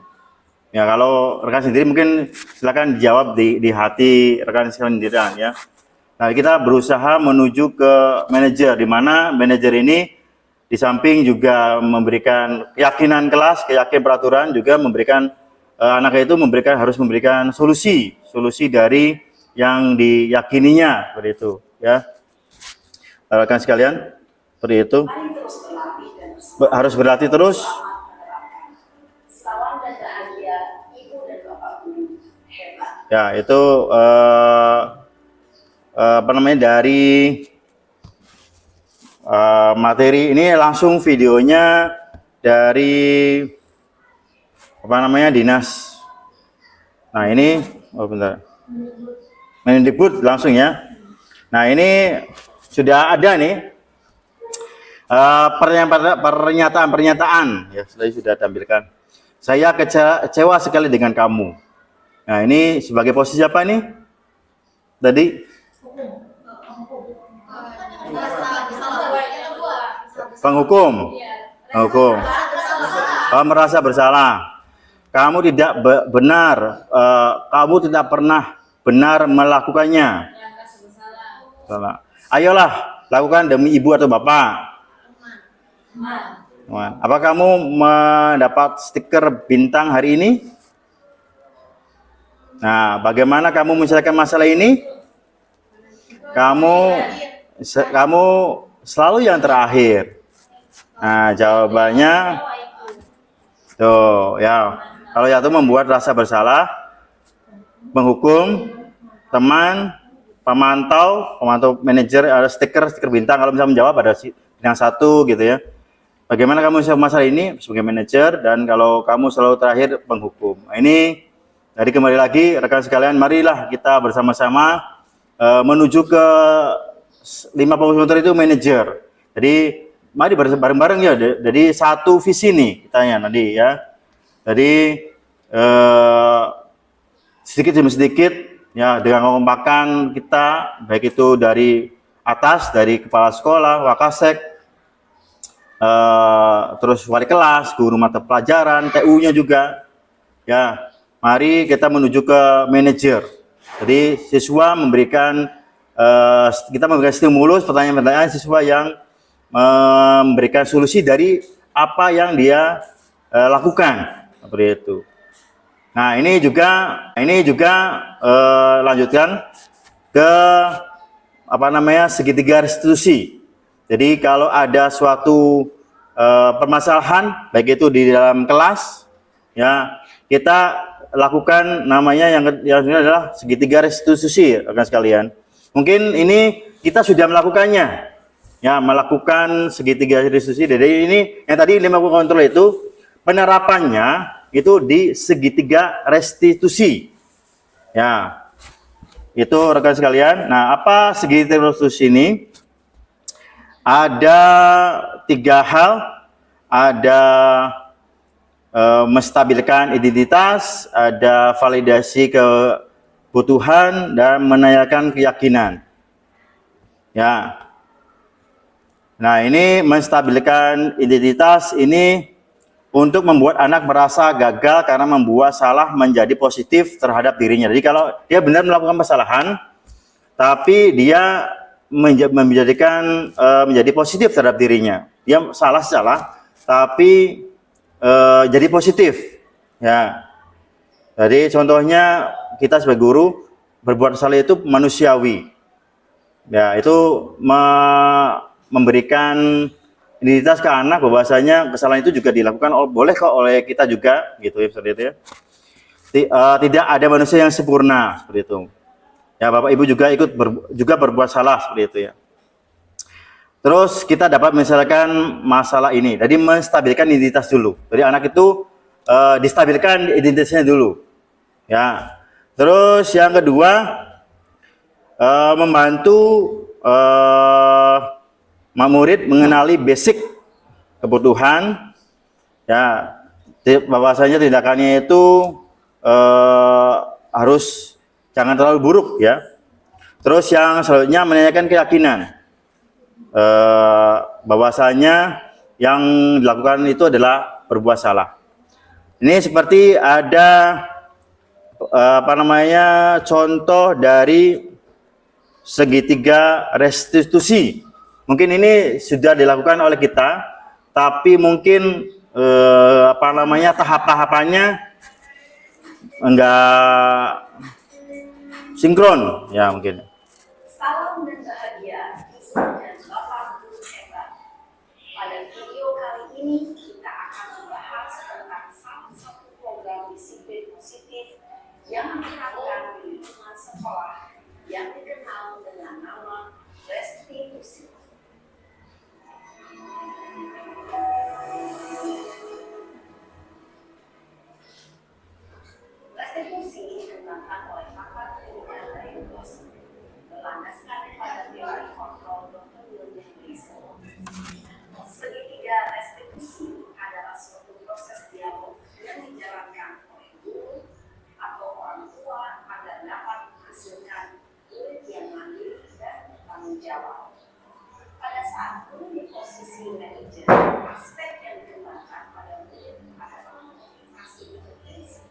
Ya, kalau rekan sendiri mungkin silakan dijawab di hati rekan sendiri ya. Nah, kita berusaha menuju ke manajer, di mana manajer ini di samping juga memberikan keyakinan kelas, keyakinan peraturan, juga memberikan anak itu harus memberikan solusi dari yang diyakininya, seperti itu ya. Rekan sekalian, seperti itu. Harus berlatih terus. Salam dan bahagia Ibu dan Bapak Guru hebat. Ya, itu apa namanya, dari materi ini langsung videonya dari apa namanya, dinas. Nah ini, oh bentar, Mendikbud langsung ya. Nah ini sudah ada nih pernyataan ya, sudah tampilkan. Saya kecewa sekali dengan kamu. Nah ini sebagai posisi apa nih tadi? Penghukum. Penghukum. Kamu merasa bersalah. Kamu tidak benar. Kamu tidak pernah benar melakukannya. Salah. Ayolah, lakukan demi ibu atau bapak. Apa kamu mendapat stiker bintang hari ini? Nah, bagaimana kamu menyelesaikan masalah ini? Kamu selalu yang terakhir. Nah, jawabannya tuh ya. Kalau ya itu membuat rasa bersalah, menghukum teman, pemantau manajer, ada stiker bintang. Kalau misalnya menjawab ada bintang 1 gitu ya. Bagaimana kamu menyelesaikan masalah ini sebagai manajer, dan kalau kamu selalu terakhir, penghukum. Nah, ini jadi kembali lagi rekan sekalian, marilah kita bersama-sama menuju ke 5 komponen itu manajer. Jadi mari bareng-bareng ya. Jadi satu visi nih kitanya nanti ya. Jadi sedikit demi sedikit ya, dengan mengompakan kita, baik itu dari atas, dari kepala sekolah, wakasek, terus wali kelas, guru mata pelajaran, TU-nya juga ya. Mari kita menuju ke manajer. Jadi siswa kita memberikan stimulus, pertanyaan-pertanyaan siswa yang memberikan solusi dari apa yang dia lakukan, seperti itu. Nah, ini juga lanjutkan ke apa namanya, segitiga restitusi. Jadi kalau ada suatu permasalahan, baik itu di dalam kelas ya, kita lakukan namanya yang adalah segitiga restitusi, rekan sekalian. Mungkin ini kita sudah melakukannya ya, melakukan segitiga restitusi. Jadi ini yang tadi 5 kontrol itu penerapannya itu di segitiga restitusi ya, itu rekan sekalian. Nah, apa segitiga restitusi ini? Ada 3 hal. Ada menstabilkan identitas, ada validasi kebutuhan, dan menanyakan keyakinan ya. Nah, ini menstabilkan identitas ini untuk membuat anak merasa gagal karena membuat salah menjadi positif terhadap dirinya. Jadi kalau dia benar melakukan kesalahan, tapi dia menjadi positif terhadap dirinya. Dia salah, tapi jadi positif. Ya. Jadi contohnya kita sebagai guru berbuat salah itu manusiawi. Ya, itu memberikan identitas ke anak bahwasanya kesalahan itu juga dilakukan boleh kok oleh kita juga gitu ya, seperti itu ya. Tidak ada manusia yang sempurna seperti itu. Ya, Bapak Ibu juga ikut juga berbuat salah seperti itu ya. Terus kita dapat misalkan masalah ini. Jadi menstabilkan identitas dulu. Jadi anak itu distabilkan identitasnya dulu. Ya. Terus yang kedua membantu murid mengenali basic kebutuhan. Ya, bahwasanya tindakannya itu harus jangan terlalu buruk ya. Terus yang selanjutnya menanyakan keyakinan bahwasanya yang dilakukan itu adalah berbuat salah. Ini seperti ada contoh dari segitiga restitusi. Mungkin ini sudah dilakukan oleh kita, tapi mungkin tahap-tahapannya enggak sinkron ya mungkin. Salam dan bahagia dan Bapak Guru hebat. Pada video kali ini kita akan membahas tentang salah satu program disiplin positif yang diterapkan di lingkungan sekolah yang dikenal dengan nama restitusi. Restitusi dikembangkan oleh pakar pendidikan dari dosen berlandaskan pada teori kontrol Dr. William Griswold. Segitiga restitusi adalah suatu proses dialog yang dijalankan oleh guru atau orang tua agar dapat menghasilkan murid yang mandiri dan bertanggung jawab. Pada saat guru di posisi manajer, aspek yang dikembangkan pada murid adalah motivasi berprinsip,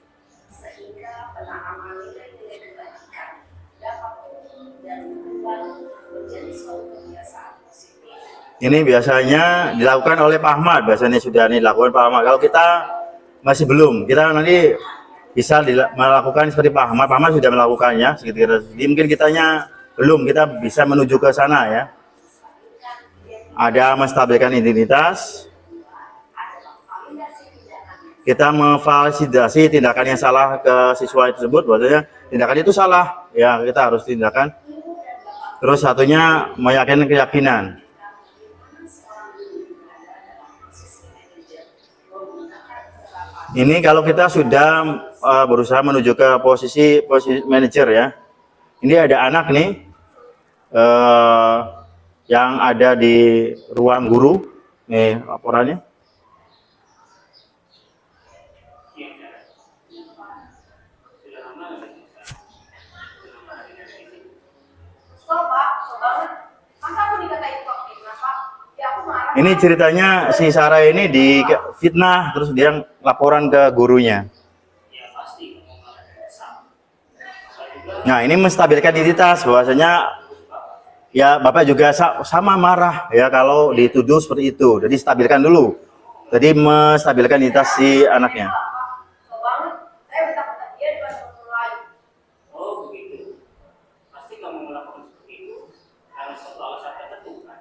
sehingga penanaman nilai-nilai kebajikan dapat tumbuh dan berkembang menjadi suatu kebiasaan positif. Ini biasanya dilakukan oleh Pak Ahmad, biasanya sudah dilakukan Pak Ahmad. Kalau kita masih belum, kita nanti bisa melakukan seperti Pak Ahmad. Pak Ahmad sudah melakukannya, jadi mungkin kitanya belum, kita bisa menuju ke sana ya. Ada menstabilkan identitas, kita memvalidasi tindakan yang salah ke siswa tersebut, bahwasanya tindakan itu salah, ya kita harus tindakan. Terus satunya meyakinkan keyakinan. Ini kalau kita sudah berusaha menuju ke posisi manajer ya. Ini ada anak nih yang ada di ruang guru. Nih laporannya. Ini ceritanya si Sarah ini di fitnah, terus dia laporan ke gurunya. Nah, ini menstabilkan identitas, bahwasanya ya Bapak juga sama marah ya kalau dituduh seperti itu. Jadi stabilkan dulu. Jadi menstabilkan identitas si anaknya. Oh begitu. Pasti kamu melakukan seperti itu karena suatu alasan tertentu kan?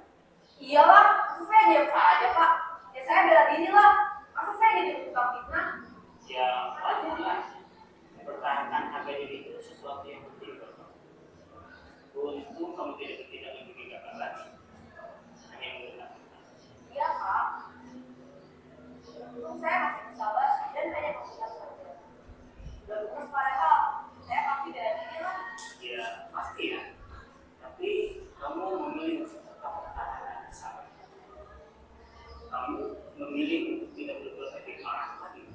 Iyalah, masa saya diam saja Pak? Ya saya bela diri lah. Masa saya jadi tukang fitnah? Ya wajar lah. Mempertahankan harga diri itu sesuatu yang penting. Untung kamu tidak bertindak lebih gegabah lagi. Hanya menggunakan. Iya Pak. Untung saya masih bersabar dan hanya mengucap saja. Udah lulus padahal saya pasti bela diri lah. Ya pasti ya. Tapi kamu memilih untuk tetap bertahan sama. Kamu memilih untuk tidak berbuat lebih parah lagi.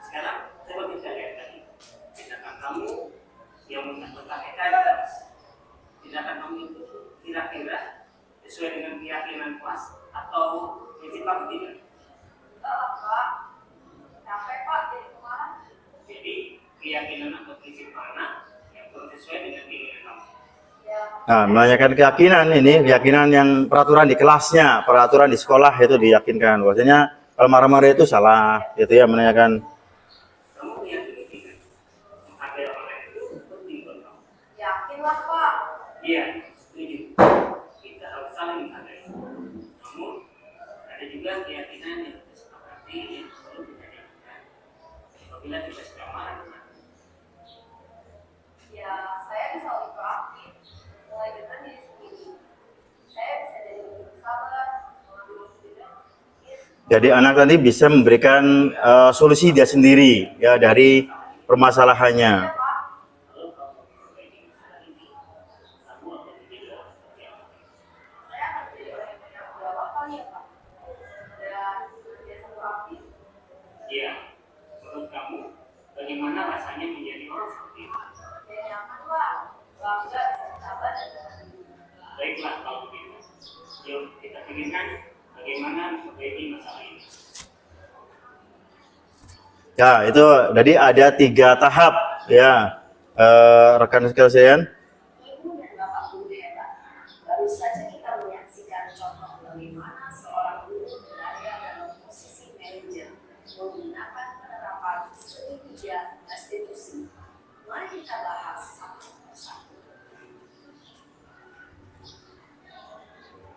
Sekarang coba kita lihat lagi. Tindakan kamu yang mempertahankan tindakan kamu itu kira-kira sesuai dengan keyakinan kelas atau prinsip kamu tidak? Enggak lah Pak. Capek Pak jadi kemarin. Jadi keyakinan atau prinsip mana yang belum sesuai dengan keinginan kamu? Ya Nah, menanyakan keyakinan ini, keyakinan yang peraturan di kelasnya, peraturan di sekolah itu diyakinkan. Bahwasanya kalau marah-marah itu salah, gitu ya, menanyakan. Kamu meyakini tidak? Menghargai orang lain itu penting buat kamu. Yakinlah Pak. Iya, setuju. Kita harus saling menghargai. Namun ada juga keyakinan yang kita sepakati yang perlu kita jalankan. Apabila kita sudah marah, Ya, saya bisa lebih proaktif, mulai dengan diri sendiri. Saya bisa jadi lebih sabar, mengambil waktu juga. Jadi anak nanti bisa memberikan solusi dia sendiri, ya, dari permasalahannya. kalau kamu memperbaiki masalah ini, kamu akan menjadi orang seperti apa? Saya akan menjadi orang yang bertanggung jawab kali ya Pak. Dan biasa proaktif. Iya, menurut kamu, bagaimana rasanya menjadi orang seperti itu? Dan nyaman lah, bangga bisa bersahabat dan bertanggung jawab. Baiklah kalau begitu. Yuk kita pikirkan bagaimana memperbaiki masalah ini. Ya, itu jadi ada 3 tahap, ya, rekan sekalian. Ibu dan Bapak guru hebat. Baru saja kita menyaksikan contoh bagaimana seorang guru berada dalam posisi manajer menggunakan penerapan segitiga restitusi. Mari kita bahas satu persatu.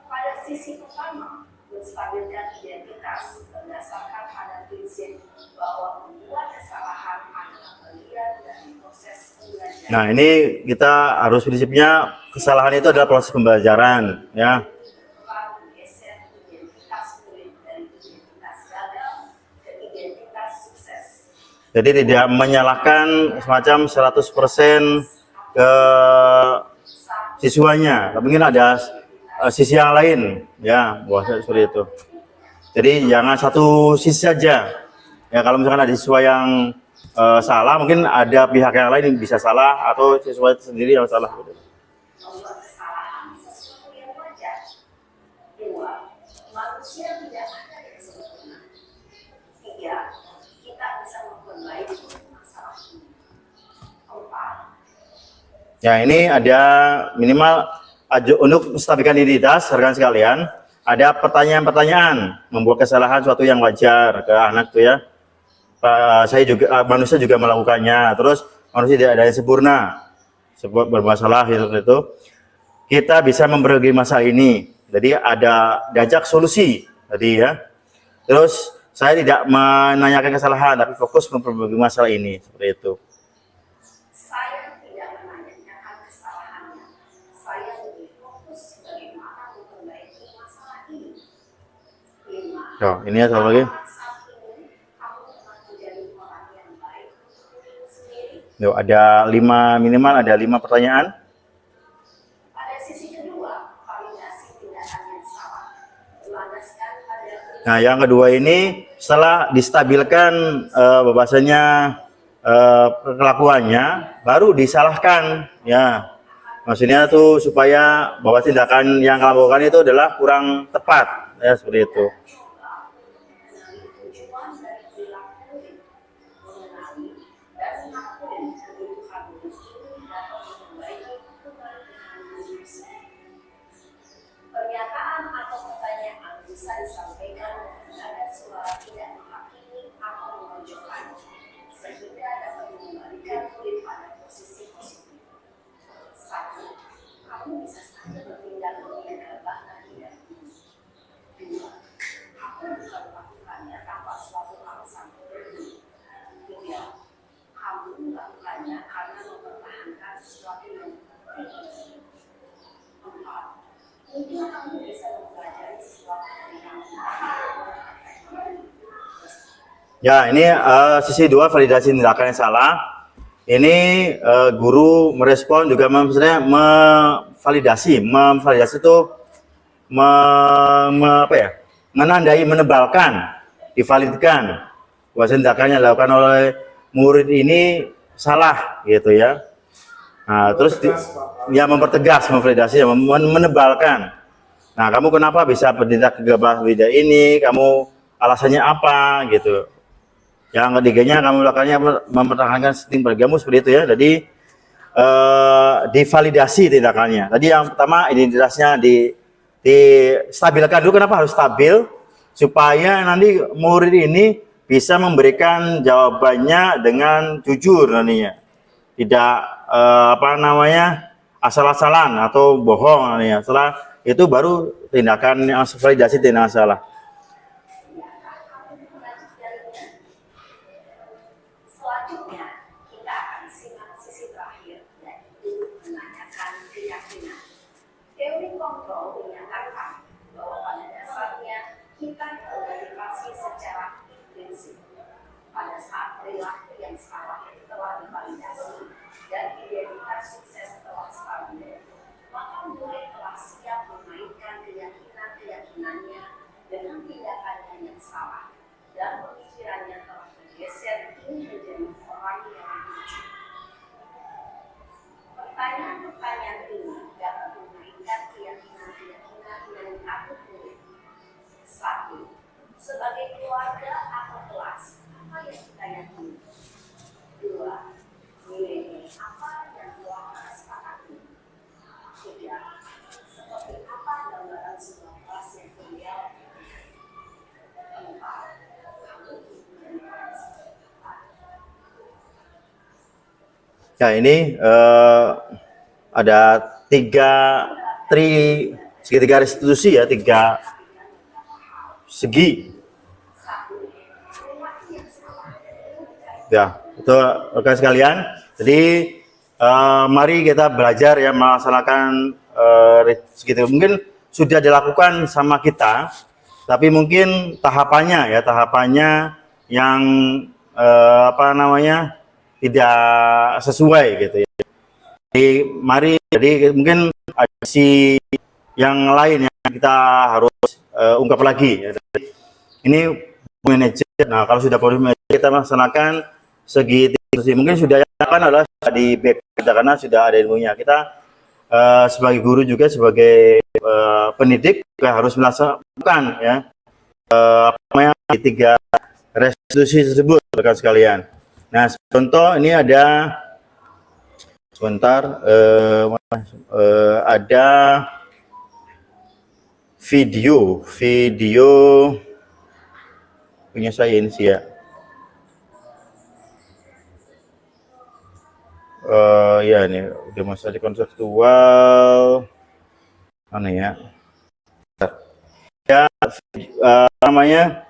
Pada sisi pertama, menstabilkan identitas berdasarkan pada prinsip bahwa membuat kesalahan adalah bagian dari proses pembelajaran. Nah, ini kita harus prinsipnya kesalahan itu adalah proses pembelajaran, ya. Menggeser identitas murid dari identitas gagal ke identitas sukses. Jadi tidak menyalahkan semacam 100% ke siswanya. Mungkin ada sisi yang lain, ya, bahwa seperti itu. Jadi jangan satu sisi saja. Ya, kalau misalkan ada siswa yang salah, mungkin ada pihak yang lain yang bisa salah atau siswa sendiri yang salah. Membuat kesalahan sesuatu yang wajar. 2. Manusia tidak ada yang sempurna. 3. Kita bisa memperbaiki masalah ini. 4. Ya, ini ada minimal untuk menstabilkan identitas, rekan sekalian, ada pertanyaan-pertanyaan membuat kesalahan suatu yang wajar ke anak tuh, ya. Saya juga, manusia juga melakukannya. Terus manusia tidak ada yang sempurna, bermasalah itu. Kita bisa memperbaiki masalah ini. Jadi ada diajak solusi tadi, ya. Terus saya tidak menanyakan kesalahan, tapi fokus memperbaiki masalah ini, seperti itu. Saya tidak menanyakan kesalahannya. Saya lebih fokus bagaimana memperbaiki masalah ini. 5. Oh, ini ya, satu lagi. Yuk, ada 5, minimal ada 5 pertanyaan. Pada sisi kedua, validasi tindakan yang salah. Berlandaskan pada Nah, yang kedua ini setelah distabilkan bahwasanya kelakuannya, baru disalahkan, ya. Maksudnya tuh supaya bahwa tindakan yang kamu lakukan itu adalah kurang tepat, ya, seperti itu. tujuan dari perilaku murid, mengenali dan mengakui kebutuhan murid ini dapat memperbaiki kebutuhan murid. Pernyataan atau pertanyaan bisa disampaikan dengan nada suara tidak menghakimi atau memojokkan, sehingga dapat mengembalikan murid pada posisi positif. 1. Kamu bisa saja bertindak menggabah tidak. 2. Aku bisa melakukannya tanpa suatu alasan. 3. Kamu melakukannya karena mempertahankan sesuatu yang penting. 4. Mungkin kamu bisa mempelajari sesuatu yang Ya, ini sisi 2, validasi tindakan yang salah. Ini guru merespon juga maksudnya memvalidasi itu apa ya? Menandai, menebalkan, divalidkan bahwa tindakannya dilakukan oleh murid ini salah, gitu, ya. Nah, terus ya mempertegas, memvalidasi, menebalkan. Nah, kamu kenapa bisa bertindak gegabah beda ini? Kamu alasannya apa, gitu. Yang ketiganya, kamu melakukannya mempertahankan sistem keluargamu, seperti itu, ya. Jadi divalidasi tindakannya. Tadi yang pertama identitasnya distabilkan dulu. Kenapa harus stabil? Supaya nanti murid ini bisa memberikan jawabannya dengan jujur nantinya, tidak asal-asalan atau bohong nantinya. Setelah itu baru tindakan yang validasi tindakan salah. Selanjutnya, kita akan simak sisi terakhir, yaitu menanyakan keyakinan. Teori kontrol menyatakan bahwa pada dasarnya kita terverifikasi secara prinsip. Pada saat perilaku yang salah telah divalidasi dan identitas sukses telah stabil, maka murid telah siap memainkan keyakinan-keyakinannya dengan tindakannya yang salah, dan pemikirannya telah bergeser ingin menjadi orang yang jujur. Pertanyaan-pertanyaan ini dapat memberikan keyakinan-keyakinan yang takut murid. 1. Sebagai keluarga atau kelas, apa yang kita yakini? 2. Nilai apa yang telah kita sepakati? 3. Seperti apa gambaran sebuah kelas yang ideal? 4. Kamu menjadi seperti apa? Nah, ini ada segitiga restitusi ya, 3 segi. Ya, itu rekan sekalian. Jadi mari kita belajar ya melaksanakan segitu. Mungkin sudah dilakukan sama kita, tapi mungkin tahapannya yang tidak sesuai gitu ya. Jadi mungkin ada sisi yang lain yang kita harus ungkap lagi ya. Ini manajer. Nah, kalau sudah proses manajer, kita melaksanakan segi mungkin sudah kan adalah di back kita karena sudah ada ilmunya. Kita sebagai guru juga sebagai pendidik juga harus melaksanakan ya di 3 restitusi tersebut rekan sekalian. Nah, contoh ini ada ada video punya saya ini sih ya. Ya ini udah masalah konseptual mana ya? Ya namanya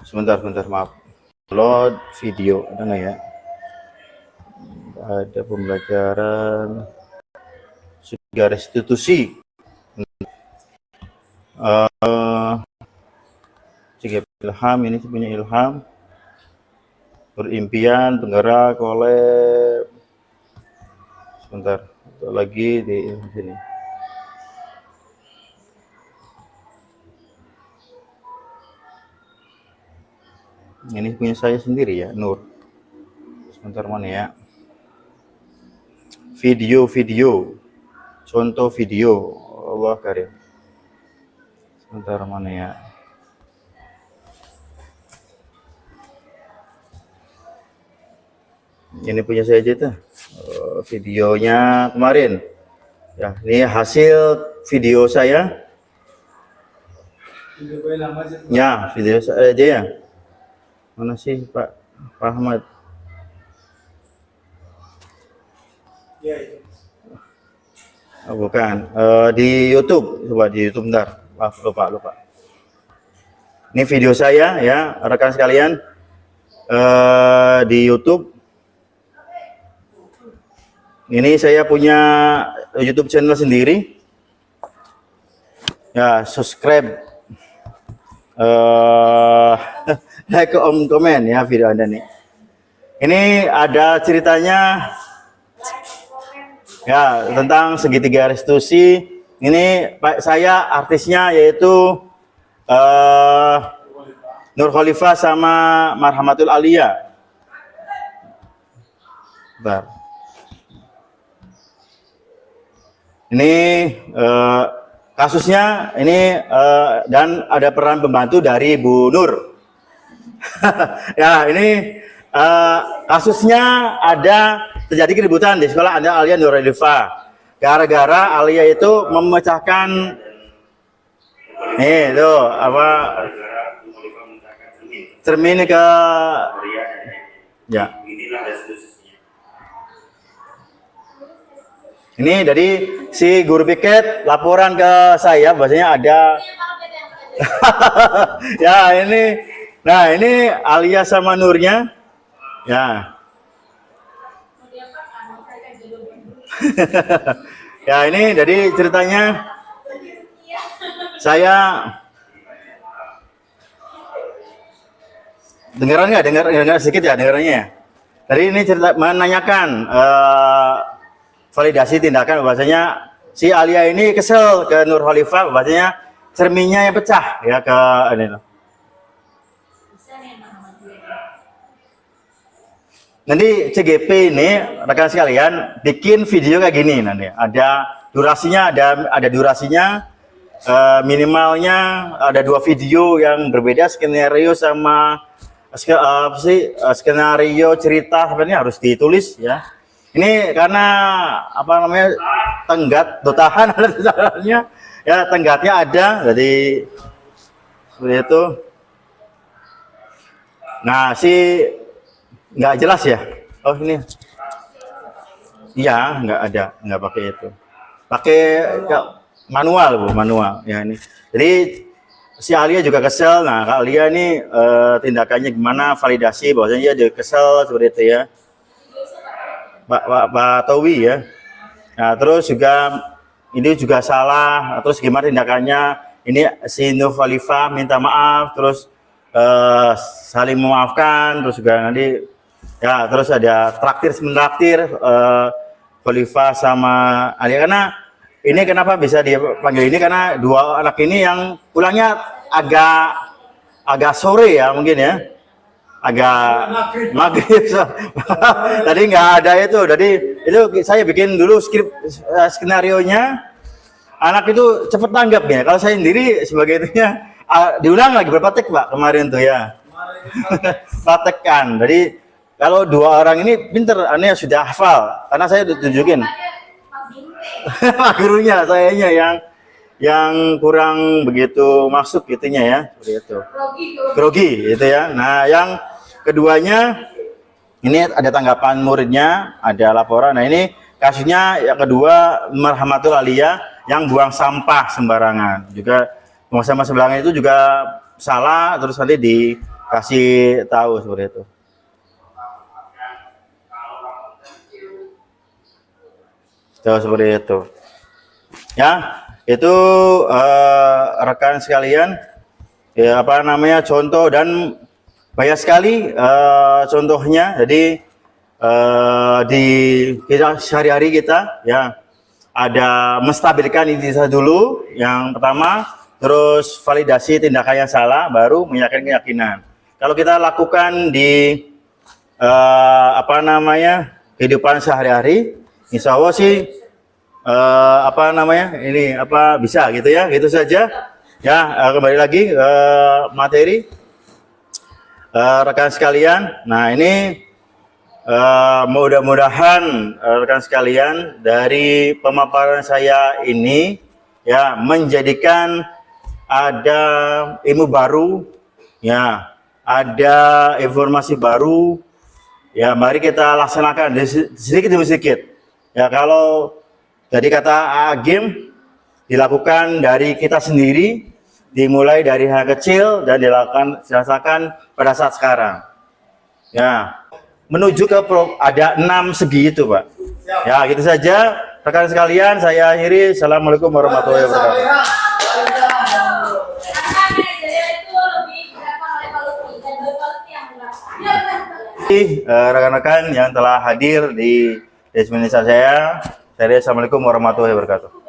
sebentar maaf. Load video ada nggak ya? Ada pembelajaran segitiga restitusi. Ilham, ini punya Ilham, berimpian, penggerak, kolab. Sebentar, lagi di sini. Ini punya saya sendiri ya, Nur. Sebentar mana ya? Video, contoh video, Allah karim. Sebentar mana ya? Ini punya saya aja tuh, videonya kemarin. Ya, ini hasil video saya. Ya, video saya aja ya. Mana sih Pak Ahmad? Ya, itu. Oh, bukan, di YouTube. Coba di YouTube bentar. Maaf, lupa. Ini video saya ya, rekan sekalian. Di YouTube. Ini saya punya YouTube channel sendiri. Ya, subscribe. Like, komen ya video Anda nih. Ini ada ceritanya ya tentang segitiga restitusi. Ini saya artisnya yaitu Nur Khalifah sama Marhamatul Alia. Bentar. Ini kasusnya ini dan ada peran pembantu dari Bu Nur. Ya, ini kasusnya ada terjadi keributan di sekolah ada Alia Nur Khalifa. Gara-gara Alia itu memecahkan itu apa cermin ke ya. Ini dari si guru piket laporan ke saya bahwasanya ada ya ini. Nah, ini Alia sama Nurnya. Ya. Ya, ini jadi ceritanya saya dengaran nggak? Dengar sedikit ya dengarannya ya. Tadi ini cerita menanyakan validasi tindakan bahwasanya si Alia ini kesel ke Nur Khalifah bahwasanya cerminnya yang pecah ya ke ini. Nanti CGP ini rekan sekalian bikin video kayak gini nanti. Ada durasinya, ada durasinya minimalnya ada 2 video yang berbeda skenario sama skenario cerita sebenarnya harus ditulis ya. Ini karena apa namanya tenggat dotahan ada tulisannya ya tenggatnya ada jadi seperti itu. Nah nggak jelas ya. Oh ini iya nggak ada nggak pakai itu pakai manual bu manual ya ini. Jadi si Alia juga kesel. Nah Kak Alia ini tindakannya gimana validasi bahwasanya dia kesel seperti itu ya. Pak Towi ya. Nah terus juga ini juga salah. Terus gimana tindakannya? Ini si Nur Khalifah minta maaf. Terus saling memaafkan. Terus juga nanti ya terus ada traktir Khalifah sama Alia karena ini kenapa bisa dipanggil ini karena 2 anak ini yang pulangnya agak sore ya mungkin ya. Agak maghrib tadi nggak ada itu jadi itu saya bikin dulu skenario nya anak itu cepet tanggap ya kalau saya sendiri sebagai itunya diulang lagi berapa take Pak kemarin tuh ya praktekkan jadi kalau 2 orang ini pinter aneh sudah hafal karena saya tunjukin Pak gurunya sayanya yang kurang begitu masuk gitunya ya seperti itu grogi itu ya. Nah yang keduanya ini ada tanggapan muridnya ada laporan. Nah ini kasusnya yang kedua Marhamatul Alia yang buang sampah sembarangan juga buang sampah sembarangan itu juga salah terus nanti dikasih tahu seperti itu. Seperti itu ya. Itu rekan sekalian ya apa namanya contoh dan banyak sekali contohnya jadi di kita sehari-hari kita ya ada menstabilkan identitas dulu yang pertama terus validasi tindakan yang salah baru meyakinkan keyakinan kalau kita lakukan di apa namanya kehidupan sehari-hari insya Allah sih apa namanya ini apa bisa gitu ya gitu saja ya kembali lagi materi rekan sekalian. Nah ini mudah-mudahan rekan sekalian dari pemaparan saya ini ya menjadikan ada ilmu baru ya ada informasi baru ya mari kita laksanakan sedikit demi sedikit ya kalau jadi kata Agim dilakukan dari kita sendiri, dimulai dari hal kecil dan dirasakan pada saat sekarang. Ya, menuju ke ada 6 segi itu, Pak. Ya, gitu saja. Rekan sekalian, saya akhiri. Assalamualaikum warahmatullahi wabarakatuh. Rekan-rekan yang telah hadir di Destinasi saya. Assalamualaikum warahmatullahi wabarakatuh.